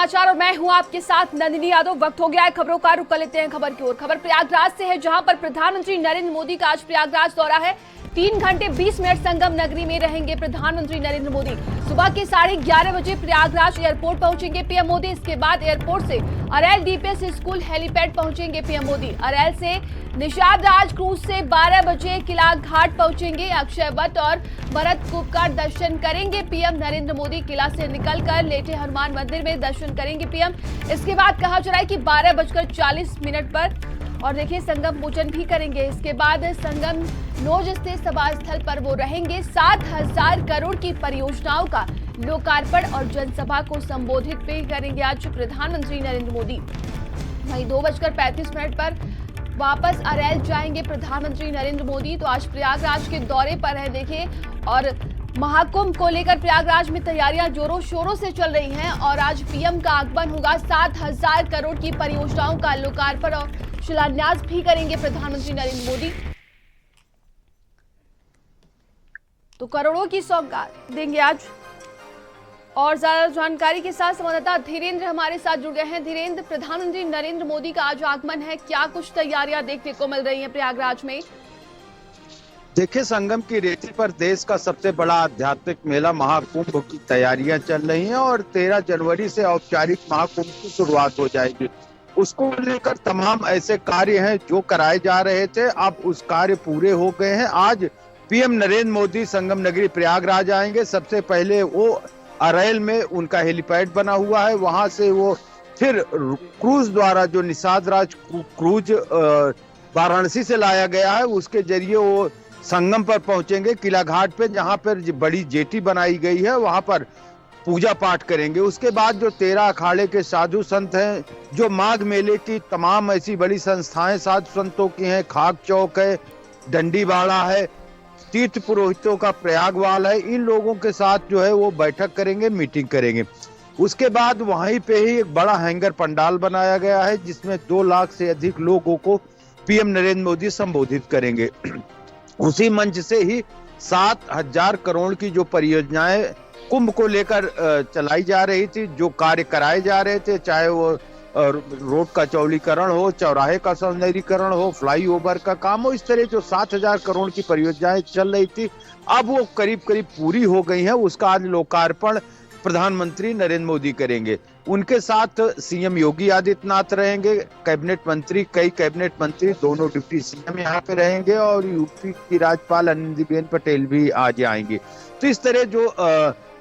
समाचार और मैं हूं आपके साथ नंदिनी यादव। वक्त हो गया है खबरों का, रुक कर लेते हैं खबर की ओर। खबर प्रयागराज से है, जहां पर प्रधानमंत्री नरेंद्र मोदी का आज प्रयागराज दौरा है। 3 घंटे 20 मिनट संगम नगरी में रहेंगे प्रधानमंत्री नरेंद्र मोदी। सुबह के 11:30 बजे प्रयागराज एयरपोर्ट पहुंचेंगे पीएम मोदी। इसके बाद एयरपोर्ट से अरैल डीपीएस स्कूल हेलीपैड पहुंचेंगे पीएम मोदी। अरैल से निषाद राज क्रूज से 12 बजे किला घाट पहुंचेंगे। अक्षय वट और भरत कूप का दर्शन करेंगे पीएम नरेंद्र मोदी। किला से निकलकर लेटे हनुमान मंदिर में दर्शन करेंगे पीएम। इसके बाद कहा जा रहा है कि 12:40 पर और देखिए संगम पूजन भी करेंगे। इसके बाद संगम नोज स्थित सभा स्थल पर वो रहेंगे। 7,000 करोड़ की परियोजनाओं का लोकार्पण और जनसभा को संबोधित भी करेंगे आज प्रधानमंत्री नरेंद्र मोदी। वहीं 2:35 पर वापस अरैल जाएंगे प्रधानमंत्री नरेंद्र मोदी। तो आज प्रयागराज के दौरे पर है देखिए, और महाकुंभ को लेकर प्रयागराज में तैयारियां जोरों शोरों से चल रही हैं और आज पीएम का आगमन होगा। 7,000 करोड़ की परियोजनाओं का लोकार्पण और शिलान्यास भी करेंगे प्रधानमंत्री नरेंद्र मोदी। तो करोड़ों की सौगात देंगे आज। और ज्यादा जानकारी के साथ संवाददाता धीरेन्द्र हमारे साथ जुड़ गए हैं। धीरेन्द्र, प्रधानमंत्री नरेंद्र मोदी का आज आगमन है, क्या कुछ तैयारियां देखने को मिल रही हैं प्रयागराज में? देखिए, संगम की रेती पर देश का सबसे बड़ा आध्यात्मिक मेला महाकुंभ की तैयारियां चल रही हैं और 13 जनवरी से औपचारिक महाकुंभ की शुरुआत हो जाएगी। उसको लेकर तमाम ऐसे कार्य हैं जो कराए जा रहे थे, अब उस कार्य पूरे हो गए हैं। आज पीएम नरेंद्र मोदी संगम नगरी प्रयागराज आएंगे। सबसे पहले वो अरैल में उनका हेलीपैड बना हुआ है, वहां से वो फिर क्रूज द्वारा जो निषाद राज क्रूज वाराणसी से लाया गया है, उसके जरिए वो संगम पर पहुंचेंगे किला घाट पे, जहां पर बड़ी जेटी बनाई गई है, वहां पर पूजा पाठ करेंगे। उसके बाद जो 13 अखाड़े के साधु संत हैं, जो माघ मेले की तमाम ऐसी बड़ी संस्थाएं साधु संतों की हैं, खाक चौक है, डंडी बाड़ा है, तीर्थ पुरोहितों का प्रयागवाल है, इन लोगों के साथ जो है वो बैठक करेंगे, मीटिंग करेंगे। उसके बाद वहीं पे ही एक बड़ा हैंगर पंडाल बनाया गया है, जिसमें 2 लाख से अधिक लोगों को पीएम नरेंद्र मोदी संबोधित करेंगे। उसी मंच से ही 7,000 करोड़ की जो परियोजनाएं कुंभ को लेकर चलाई जा रही थी, जो कार्य कराए जा रहे थे, चाहे वो रोड का चौड़ीकरण हो, चौराहे का सौंदर्यीकरण हो, फ्लाईओवर का काम हो, इस तरह जो 7,000 करोड़ की परियोजनाएं चल रही थी, अब वो करीब करीब पूरी हो गई हैं। उसका आज लोकार्पण प्रधानमंत्री नरेंद्र मोदी करेंगे। उनके साथ सीएम योगी आदित्यनाथ रहेंगे, कैबिनेट मंत्री, कई कैबिनेट मंत्री, दोनों डिप्टी सीएम यहाँ पे रहेंगे और यूपी की राज्यपाल आनंदीबेन पटेल भी आज आएंगे। तो इस तरह जो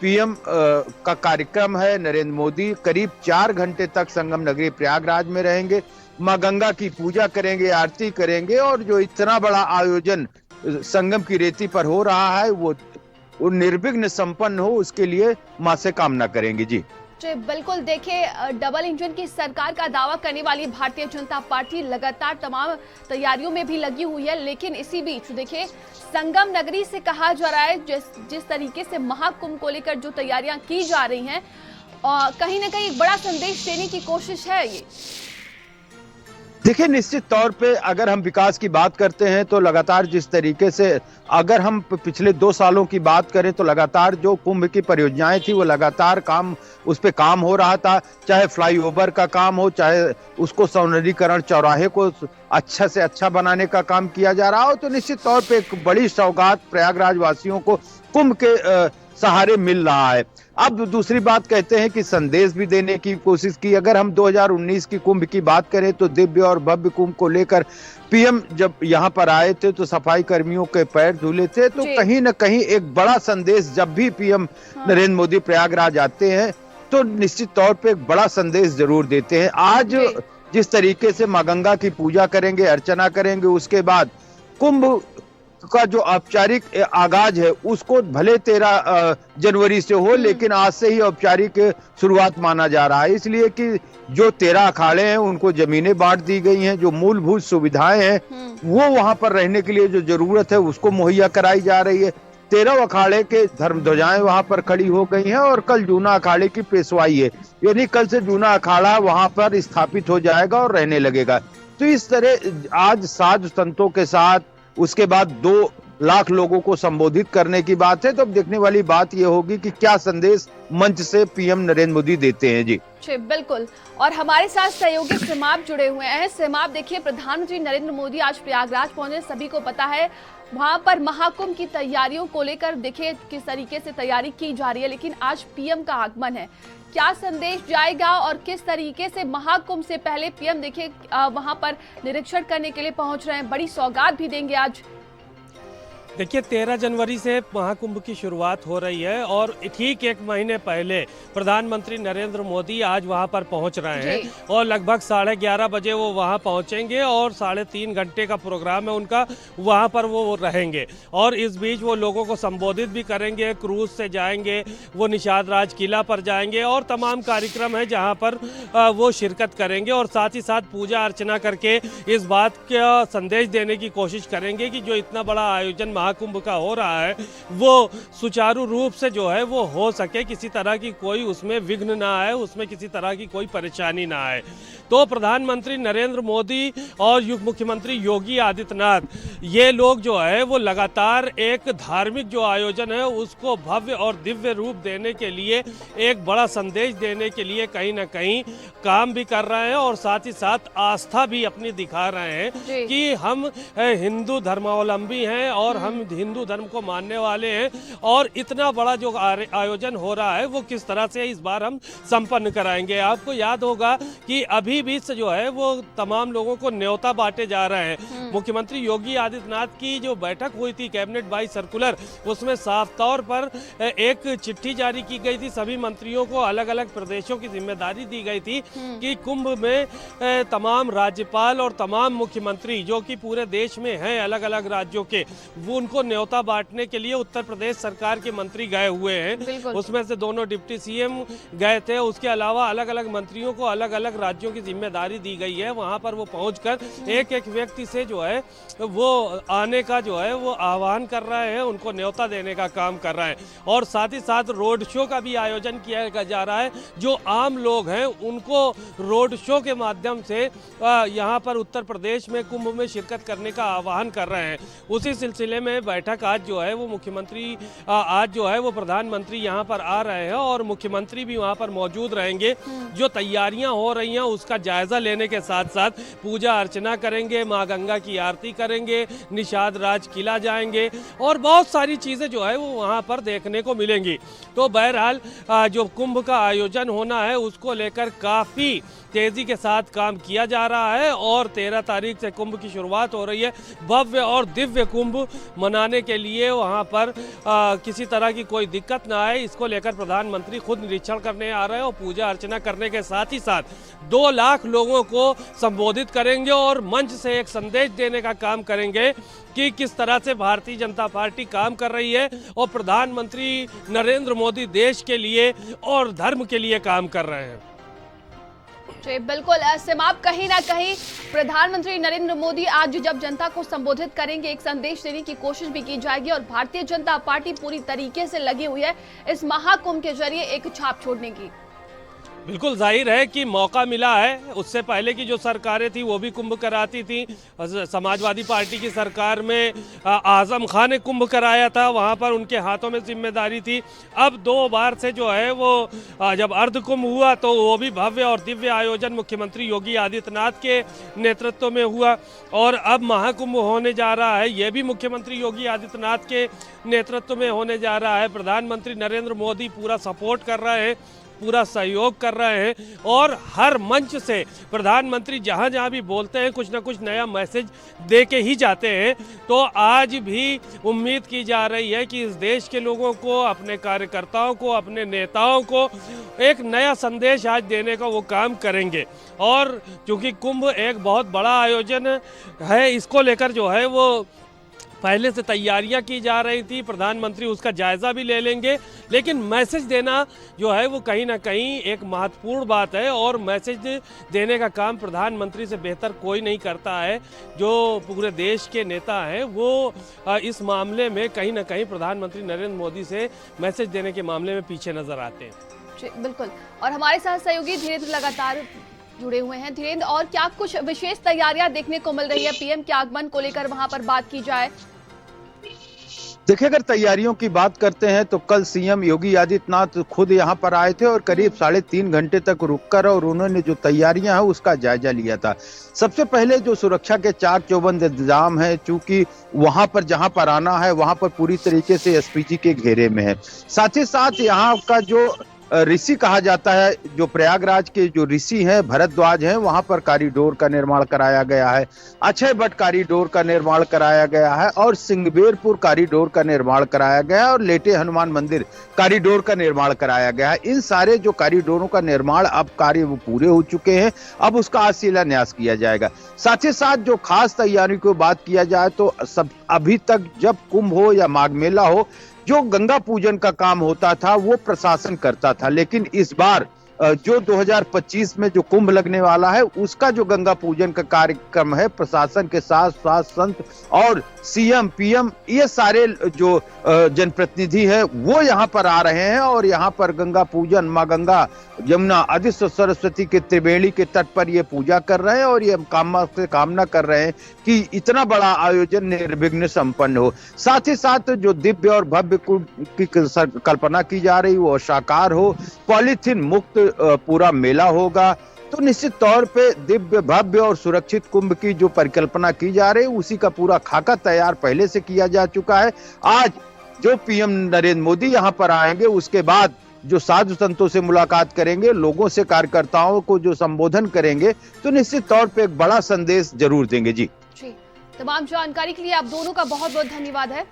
पीएम का कार्यक्रम है, नरेंद्र मोदी करीब 4 घंटे तक संगम नगरी प्रयागराज में रहेंगे, मां गंगा की पूजा करेंगे, आरती करेंगे और जो इतना बड़ा आयोजन संगम की रेती पर हो रहा है वो निर्विघ्न संपन्न हो, उसके लिए मां से कामना करेंगे। जी बिल्कुल, देखिए डबल इंजन की सरकार का दावा करने वाली भारतीय जनता पार्टी लगातार तमाम तैयारियों में भी लगी हुई है, लेकिन इसी बीच देखिए संगम नगरी से कहा जा रहा है जिस तरीके से महाकुंभ को लेकर जो तैयारियां की जा रही हैं, कहीं ना कहीं एक बड़ा संदेश देने की कोशिश है ये। देखिए, निश्चित तौर पे अगर हम विकास की बात करते हैं तो लगातार जिस तरीके से, अगर हम पिछले 2 सालों की बात करें तो लगातार जो कुंभ की परियोजनाएं थी वो लगातार उस पे काम हो रहा था, चाहे फ्लाईओवर का काम हो, चाहे उसको सौंदर्यीकरण, चौराहे को अच्छा से अच्छा बनाने का काम किया जा रहा हो। तो निश्चित तौर पे एक बड़ी सौगात प्रयागराज वासियों को कुंभ के सहारे मिल रहा है। अब दूसरी बात कहते हैं कि संदेश भी देने की कोशिश की। अगर हम 2019 की कुंभ की बात करें तो दिव्य और भव्य कुंभ को लेकर पीएम जब यहाँ पर आए थे तो सफाई कर्मियों के पैर धुले थे। तो कहीं ना कहीं एक बड़ा संदेश, जब भी पीएम नरेंद्र मोदी प्रयागराज आते हैं तो निश्चित तौर पे एक बड़ा संदेश जरूर देते हैं। आज जिस तरीके से मां गंगा की पूजा करेंगे, अर्चना करेंगे, उसके बाद कुंभ का जो औपचारिक आगाज है उसको भले 13 जनवरी से हो, लेकिन आज से ही औपचारिक शुरुआत माना जा रहा है, इसलिए कि जो 13 अखाड़े हैं उनको जमीनें बांट दी गई हैं, जो मूलभूत सुविधाएं हैं वो वहां पर रहने के लिए जो जरूरत है उसको मुहैया कराई जा रही है। 13 अखाड़े के धर्म ध्वजाएं वहां पर खड़ी हो गई हैं और कल जूना अखाड़े की पेशवाई है, यानी कल से जूना अखाड़ा वहां पर स्थापित हो जाएगा और रहने लगेगा। तो इस तरह आज साधु संतों के साथ उसके बाद 2 लाख लोगों को संबोधित करने की बात है। तो अब देखने वाली बात यह होगी कि क्या संदेश मंच से पीएम नरेंद्र मोदी देते हैं। जी बिल्कुल। और हमारे साथ सहयोगी सिमाप जुड़े हुए हैं। सिमाप, देखिए प्रधानमंत्री नरेंद्र मोदी आज प्रयागराज पहुंचे, सभी को पता है वहां पर महाकुंभ की तैयारियों को लेकर देखिए किस तरीके से तैयारी की जा रही है, लेकिन आज पीएम का आगमन है। क्या संदेश जाएगा और किस तरीके से महाकुंभ से पहले पीएम देखिए वहां पर निरीक्षण करने के लिए पहुंच रहे हैं, बड़ी सौगात भी देंगे आज। देखिए 13 जनवरी से महाकुंभ की शुरुआत हो रही है और ठीक एक महीने पहले प्रधानमंत्री नरेंद्र मोदी आज वहां पर पहुंच रहे हैं और लगभग 11:30 बजे वो वहां पहुंचेंगे और 3.5 घंटे का प्रोग्राम है उनका, वहां पर वो रहेंगे। और इस बीच वो लोगों को संबोधित भी करेंगे, क्रूज से जाएंगे, वो निषाद राज किला पर जाएंगे और तमाम कार्यक्रम है जहाँ पर वो शिरकत करेंगे और साथ ही साथ पूजा अर्चना करके इस बात का संदेश देने की कोशिश करेंगे कि जो इतना बड़ा आयोजन महाकुंभ का हो रहा है वो सुचारू रूप से जो है वो हो सके, किसी तरह की कोई उसमें विघ्न ना आए, उसमें किसी तरह की कोई परेशानी ना आए। तो प्रधानमंत्री नरेंद्र मोदी और मुख्यमंत्री योगी आदित्यनाथ ये लोग जो है वो लगातार एक धार्मिक जो आयोजन है उसको भव्य और दिव्य रूप देने के लिए, एक बड़ा संदेश देने के लिए कहीं ना कहीं काम भी कर रहे हैं और साथ ही साथ आस्था भी अपनी दिखा रहे हैं कि हम हिंदू धर्मावलंबी हैं और हम हिंदू धर्म को मानने वाले हैं और इतना बड़ा जो आयोजन हो रहा है वो किस तरह से इस बार हम संपन्न कराएंगे। आपको याद होगा कि अभी भी जो है वो तमाम लोगों को न्योता बांटे जा रहे हैं। मुख्यमंत्री योगी आदित्यनाथ की जो बैठक हुई थी कैबिनेट बाई सर्कुलर, उसमें साफ तौर पर एक चिट्ठी जारी की गई थी, सभी मंत्रियों को अलग अलग प्रदेशों की जिम्मेदारी दी गई थी कि कुंभ में तमाम राज्यपाल और तमाम मुख्यमंत्री जो कि पूरे देश में हैं अलग अलग राज्यों के, वो उनको न्योता बांटने के लिए उत्तर प्रदेश सरकार के मंत्री गए हुए हैं। उसमें से दोनों डिप्टी सीएम गए थे, उसके अलावा अलग अलग मंत्रियों को अलग अलग राज्यों की जिम्मेदारी दी गई है। वहां पर वो पहुंचकर एक एक व्यक्ति से जो है वो आने का जो है वो आह्वान कर रहे हैं, उनको न्योता देने का काम कर रहे हैं और साथ ही साथ रोड शो का भी आयोजन किया जा रहा है। जो आम लोग हैं उनको रोड शो के माध्यम से यहाँ पर उत्तर प्रदेश में कुंभ में शिरकत करने का आह्वान कर रहे हैं। उसी सिलसिले में बैठक आज जो है वो मुख्यमंत्री आज जो है वो प्रधानमंत्री यहाँ पर आ रहे हैं और मुख्यमंत्री भी वहाँ पर मौजूद रहेंगे। जो तैयारियां हो रही हैं उसका जायजा लेने के साथ साथ पूजा अर्चना करेंगे, माँ गंगा की आरती करेंगे, निषाद राज किला जाएंगे और बहुत सारी चीज़ें जो है वो वहाँ पर देखने को मिलेंगी। तो बहरहाल जो कुंभ का आयोजन होना है उसको लेकर काफ़ी तेज़ी के साथ काम किया जा रहा है और 13 तारीख से कुंभ की शुरुआत हो रही है। भव्य और दिव्य कुंभ मनाने के लिए वहां पर किसी तरह की कोई दिक्कत ना आए, इसको लेकर प्रधानमंत्री खुद निरीक्षण करने आ रहे हैं और पूजा अर्चना करने के साथ ही साथ 2 लाख लोगों को संबोधित करेंगे और मंच से एक संदेश देने का काम करेंगे कि किस तरह से भारतीय जनता पार्टी काम कर रही है और प्रधानमंत्री नरेंद्र मोदी देश के लिए और धर्म के लिए काम कर रहे हैं। बिल्कुल सिमाप, कहीं ना कहीं प्रधानमंत्री नरेंद्र मोदी आज जब जनता को संबोधित करेंगे एक संदेश देने की कोशिश भी की जाएगी और भारतीय जनता पार्टी पूरी तरीके से लगी हुई है इस महाकुंभ के जरिए एक छाप छोड़ने की। बिल्कुल जाहिर है कि मौका मिला है। उससे पहले की जो सरकारें थी वो भी कुंभ कराती थी। समाजवादी पार्टी की सरकार में आजम खान ने कुंभ कराया था, वहाँ पर उनके हाथों में जिम्मेदारी थी। अब 2 बार से जो है वो जब अर्ध कुंभ हुआ तो वो भी भव्य और दिव्य आयोजन मुख्यमंत्री योगी आदित्यनाथ के नेतृत्व में हुआ और अब महाकुंभ होने जा रहा है, ये भी मुख्यमंत्री योगी आदित्यनाथ के नेतृत्व में होने जा रहा है। प्रधानमंत्री नरेंद्र मोदी पूरा सपोर्ट कर रहे हैं, पूरा सहयोग कर रहे हैं और हर मंच से प्रधानमंत्री जहां जहां भी बोलते हैं कुछ ना कुछ नया मैसेज दे के ही जाते हैं। तो आज भी उम्मीद की जा रही है कि इस देश के लोगों को, अपने कार्यकर्ताओं को, अपने नेताओं को एक नया संदेश आज देने का वो काम करेंगे। और चूँकि कुंभ एक बहुत बड़ा आयोजन है, इसको लेकर जो है वो पहले से तैयारियां की जा रही थी, प्रधानमंत्री उसका जायजा भी ले लेंगे, लेकिन मैसेज देना जो है वो कहीं ना कहीं एक महत्वपूर्ण बात है और मैसेज देने का काम प्रधानमंत्री से बेहतर कोई नहीं करता है। जो पूरे देश के नेता हैं वो इस मामले में कहीं ना कहीं प्रधानमंत्री नरेंद्र मोदी से मैसेज देने के मामले में पीछे नजर आते हैं। बिल्कुल, और हमारे साथ सहयोगी धीरेन्द्र लगातार जुड़े हुए हैं। धीरेन्द्र, और क्या कुछ विशेष तैयारियां देखने को मिल रही है पीएम के आगमन को लेकर, वहां पर बात की जाए? देखिए, अगर तैयारियों की बात करते हैं तो कल सीएम योगी आदित्यनाथ खुद यहाँ पर आए थे और करीब 3.5 घंटे तक रुककर और उन्होंने जो तैयारियां हैं उसका जायजा लिया था। सबसे पहले जो सुरक्षा के चाक चौबंद इंतजाम है, चूंकि वहां पर जहां पर आना है वहां पर पूरी तरीके से एसपीजी के घेरे में है। साथ ही साथ यहाँ का जो ऋषि कहा जाता है, जो प्रयागराज के जो ऋषि हैं भरद्वाज हैं, वहां पर कॉरिडोर का निर्माण कराया गया है, अक्षय वट कॉरिडोर का निर्माण कराया गया है और सिंगबेरपुर कॉरिडोर का निर्माण कराया गया है और लेटे हनुमान मंदिर कॉरिडोर का निर्माण कराया गया है। इन सारे जो कॉरिडोरों का निर्माण अब कार्य वो पूरे हो चुके हैं, अब उसका आज शिलान्यास किया जाएगा। साथ ही साथ जो खास तैयारी की बात किया जाए तो सब अभी तक जब कुंभ हो या माघ मेला हो, जो गंगा पूजन का काम होता था वो प्रशासन करता था, लेकिन इस बार जो 2025 में जो कुंभ लगने वाला है उसका जो गंगा पूजन का कार्यक्रम है, प्रशासन के साथ साथ संत और सीएम पीएम ये सारे जो जनप्रतिनिधि है वो यहाँ पर आ रहे हैं और यहाँ पर गंगा पूजन, माँ गंगा यमुना अधिस्व सरस्वती के त्रिवेणी के तट पर ये पूजा कर रहे हैं और ये कामना कर रहे हैं कि इतना बड़ा आयोजन निर्विघ्न संपन्न हो। साथ ही साथ जो दिव्य और भव्य कुंभ की कल्पना की जा रही वो साकार हो, पॉलीथीन मुक्त पूरा मेला होगा, तो निश्चित तौर पे दिव्य भव्य और सुरक्षित कुंभ की जो परिकल्पना की जा रही है उसी का पूरा खाका तैयार पहले से किया जा चुका है। आज जो पीएम नरेंद्र मोदी यहाँ पर आएंगे उसके बाद जो साधु संतों से मुलाकात करेंगे, लोगों से, कार्यकर्ताओं को जो संबोधन करेंगे, तो निश्चित तौर पे एक बड़ा संदेश जरूर देंगे। जी तमाम जानकारी के लिए आप दोनों का बहुत बहुत धन्यवाद है।